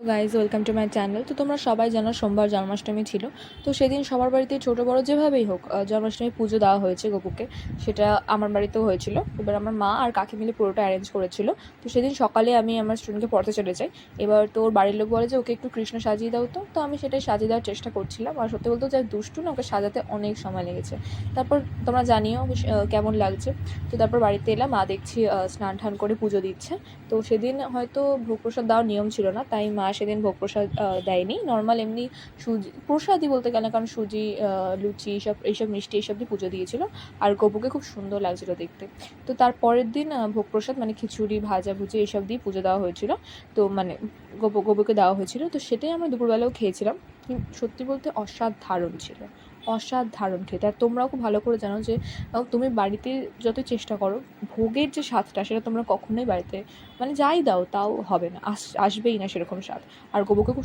Guys welcome to my channel. তো তোমরা সবাই জানো সোমবার জন্মাষ্টমী ছিল। তো সেদিন সবার বাড়িতে ছোটো বড়ো যেভাবেই হোক জন্মাষ্টমী পুজো দেওয়া হয়েছে গপুকে। সেটা আমার বাড়িতেও হয়েছিল। এবার আমার মা আর কাকি মিলে পুরোটা অ্যারেঞ্জ করেছিল। তো সেদিন সকালে আমি আমার স্টুডেন্টকে পড়তে চলে যাই। এবার তোর বাড়ির লোক বলে যে ওকে একটু কৃষ্ণ সাজিয়ে দাও। তো আমি সেটাই সাজিয়ে দেওয়ার চেষ্টা করছিলাম। আর সত্যি বলতে যা দুষ্টু না, ওকে সাজাতে অনেক সময় লেগেছে। তারপর তোমরা জানিও কেমন লাগছে। তো তারপর বাড়িতে এলাম, মা দেখছি স্নান টান করে পুজো দিচ্ছে। তো সেদিন হয়তো ভোগ প্রসাদ দেওয়ার নিয়ম ছিল না, তাই মা সেদিন ভোগ প্রসাদ দেয়নি। নর্মাল এমনি সুজি প্রসাদই বলতে গেলে, কারণ সুজি, লুচি, এইসব মিষ্টি এইসব দিয়ে পুজো দিয়েছিল। আর গপুকে খুব সুন্দর লাগছিল দেখতে। তো তার পরের দিন ভোগ প্রসাদ মানে খিচুড়ি, ভাজাভুজি এইসব দিয়ে পুজো দেওয়া হয়েছিল। তো মানে গপুকে দেওয়া হয়েছিল। তো সেটাই আমরা দুপুরবেলাও খেয়েছিলাম। সত্যি বলতে অসাধারণ ছিল, অসাধারণ খেতে। আর তোমরাও খুব ভালো করে জানো যে তুমি বাড়িতে যতই চেষ্টা করো, ভোগের যে স্বাদটা সেটা তোমরা কখনোই বাড়িতে মানে যাই দাও তাও হবে না, আসবেই না সেরকম স্বাদ। আর গপুকে খুব